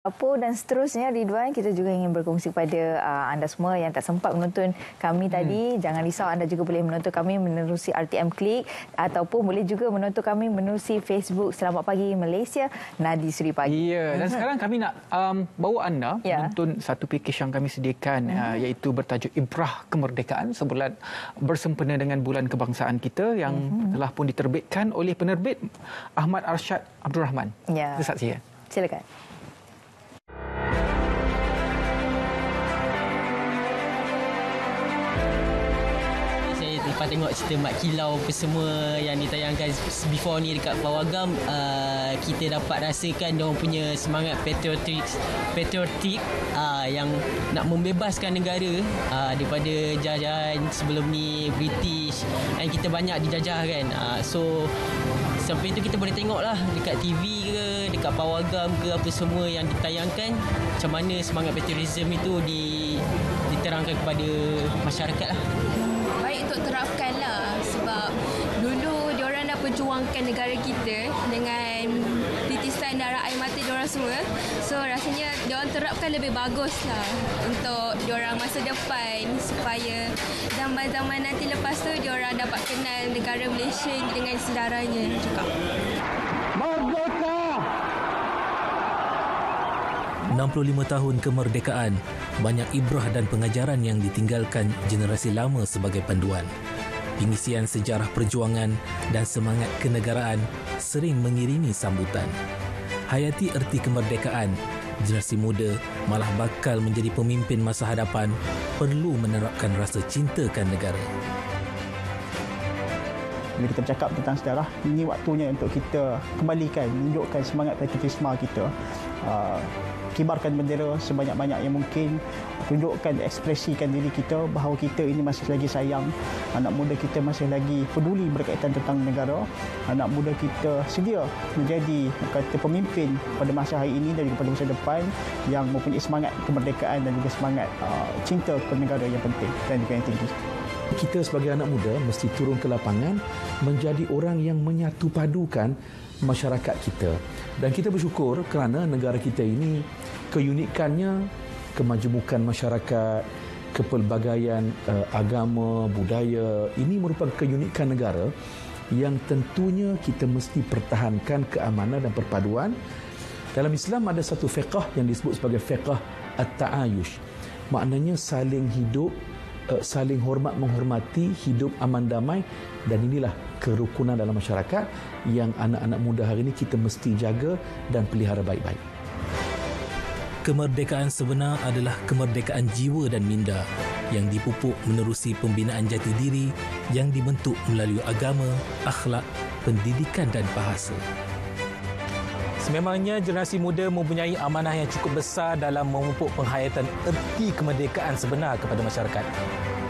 Apa dan seterusnya, Ridwan, kita juga ingin berkongsi kepada anda semua yang tak sempat menonton kami tadi. Jangan risau, anda juga boleh menonton kami menerusi RTM Klik ataupun boleh juga menonton kami menerusi Facebook Selamat Pagi Malaysia, Nadi Suri Pagi. Ya, dan sekarang kami nak bawa anda menonton satu pakej yang kami sediakan iaitu bertajuk Ibrah Kemerdekaan, sebulan bersempena dengan Bulan Kebangsaan kita yang telah pun diterbitkan oleh penerbit Ahmad Arsyad Abdul Rahman. Ya. Kita saksikan. Silakan. Lepas tengok cerita Mat Kilau apa semua yang ditayangkan before ni dekat Pawagam, kita dapat rasakan diorang punya semangat patriotik yang nak membebaskan negara daripada jajahan sebelum ni British, dan kita banyak dijajah kan. So sampai itu kita boleh tengok lah dekat TV ke, dekat Pawagam ke, apa semua yang ditayangkan, macam mana semangat patriotism itu diterangkan kepada masyarakat lah. Baik untuk terapkan lah, sebab dulu diorang dah perjuangkan negara kita dengan titisan darah air mata diorang semua. So rasanya diorang terapkan lebih bagus lah untuk diorang masa depan, supaya zaman-zaman nanti lepas tu diorang dapat kenal negara Malaysia dengan sedaranya juga. Merdeka! 65 tahun kemerdekaan, banyak ibrah dan pengajaran yang ditinggalkan generasi lama sebagai panduan. Pengisian sejarah perjuangan dan semangat kenegaraan sering mengiringi sambutan. Hayati erti kemerdekaan, generasi muda malah bakal menjadi pemimpin masa hadapan perlu menerapkan rasa cintakan negara. Bila kita bercakap tentang sejarah, ini waktunya untuk kita kembalikan, menunjukkan semangat patriotisme kita. Kibarkan bendera sebanyak-banyak yang mungkin, tunjukkan, ekspresikan diri kita bahawa kita ini masih lagi sayang, anak muda kita masih lagi peduli berkaitan tentang negara, anak muda kita sedia menjadi kata pemimpin pada masa hari ini dan juga pada masa depan yang mempunyai semangat kemerdekaan dan juga semangat cinta ke negara yang penting dan juga yang tinggi. Kita sebagai anak muda mesti turun ke lapangan menjadi orang yang menyatu padukan masyarakat kita. Dan kita bersyukur kerana negara kita ini keunikannya, kemajemukan masyarakat, kepelbagaian agama, budaya, ini merupakan keunikan negara yang tentunya kita mesti pertahankan keamanan dan perpaduan. Dalam Islam ada satu fiqh yang disebut sebagai fiqh at-ta'ayush. Maknanya saling hidup, saling hormat menghormati, hidup aman damai, dan inilah kerukunan dalam masyarakat yang anak-anak muda hari ini kita mesti jaga dan pelihara baik-baik. Kemerdekaan sebenar adalah kemerdekaan jiwa dan minda yang dipupuk menerusi pembinaan jati diri yang dibentuk melalui agama, akhlak, pendidikan dan bahasa. Sememangnya generasi muda mempunyai amanah yang cukup besar dalam memupuk penghayatan erti kemerdekaan sebenar kepada masyarakat.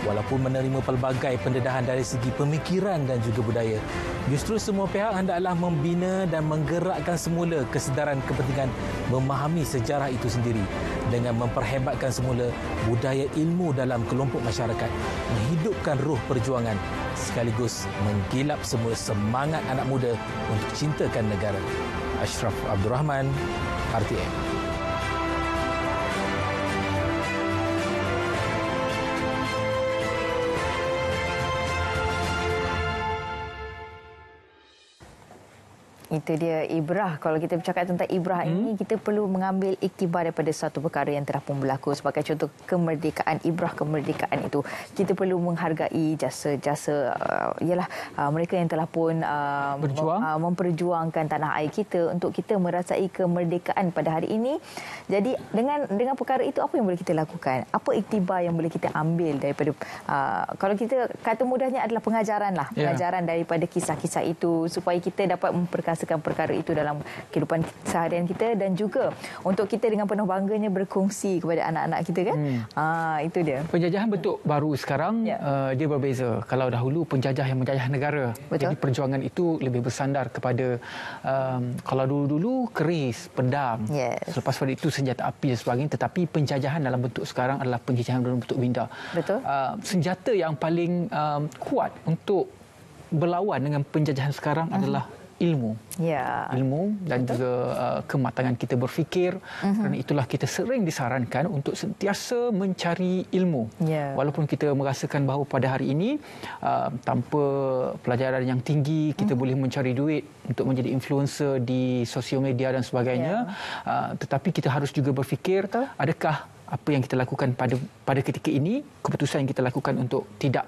Walaupun menerima pelbagai pendedahan dari segi pemikiran dan juga budaya, justru semua pihak hendaklah membina dan menggerakkan semula kesedaran kepentingan memahami sejarah itu sendiri dengan memperhebatkan semula budaya ilmu dalam kelompok masyarakat, menghidupkan ruh perjuangan sekaligus menggilap semula semangat anak muda untuk cintakan negara. Ashraf Abdul Rahman, RTM. Itu dia ibrah. Kalau kita bercakap tentang ibrah ini, kita perlu mengambil iktibar daripada satu perkara yang telah pun berlaku. Sebagai contoh kemerdekaan, ibrah kemerdekaan itu, kita perlu menghargai jasa-jasa mereka yang telah pun memperjuangkan tanah air kita untuk kita merasai kemerdekaan pada hari ini. Jadi dengan perkara itu, apa yang boleh kita lakukan? Apa iktibar yang boleh kita ambil daripada kalau kita kata mudahnya adalah pengajaran lah, pengajaran daripada kisah-kisah itu, supaya kita dapat memperkasakan perkara itu dalam kehidupan seharian kita, dan juga untuk kita dengan penuh bangganya berkongsi kepada anak-anak kita kan. Itu dia. Penjajahan bentuk baru sekarang, dia berbeza. Kalau dahulu penjajah yang menjajah negara. Betul. Jadi perjuangan itu lebih bersandar kepada kalau dulu-dulu keris, pedang. Selepas pada itu senjata api dan sebagainya, tetapi penjajahan dalam bentuk sekarang adalah penjajahan dalam bentuk minda. Betul. Senjata yang paling kuat untuk berlawan dengan penjajahan sekarang adalah ilmu. Ya. Ilmu dan juga kematangan kita berfikir. Kerana itulah kita sering disarankan untuk sentiasa mencari ilmu. Ya. Walaupun kita merasakan bahawa pada hari ini tanpa pelajaran yang tinggi kita boleh mencari duit untuk menjadi influencer di sosial media dan sebagainya. Tetapi kita harus juga berfikir, adakah apa yang kita lakukan pada ketika ini, keputusan yang kita lakukan untuk tidak,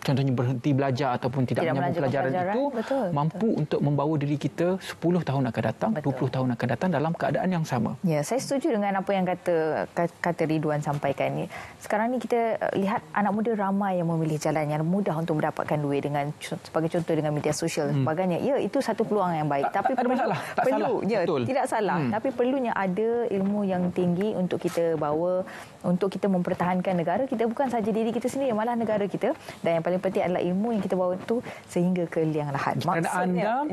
contohnya berhenti belajar ataupun tidak menyambung pelajaran itu, mampu untuk membawa diri kita 10 tahun akan datang, 20 tahun akan datang dalam keadaan yang sama. Ya, saya setuju dengan apa yang kata Ridwan sampaikan ni. Sekarang ni kita lihat anak muda ramai yang memilih jalan yang mudah untuk mendapatkan duit dengan sebagai contoh dengan media sosial dan sebagainya. Ya, itu satu peluang yang baik. Tapi tak ada masalah. Tak salah. Betul. Tidak salah. Tapi perlunya ada ilmu yang tinggi untuk kita bawa, untuk kita mempertahankan negara kita, bukan saja diri kita sendiri, malah negara kita. Dan yang paling penting adalah ilmu yang kita bawa itu sehingga ke liang lahat. Kerana anda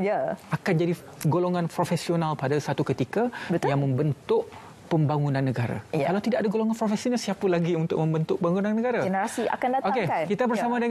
akan jadi golongan profesional pada satu ketika yang membentuk pembangunan negara. Kalau tidak ada golongan profesional, siapa lagi untuk membentuk pembangunan negara? Generasi akan datang kan? Kita bersama dengan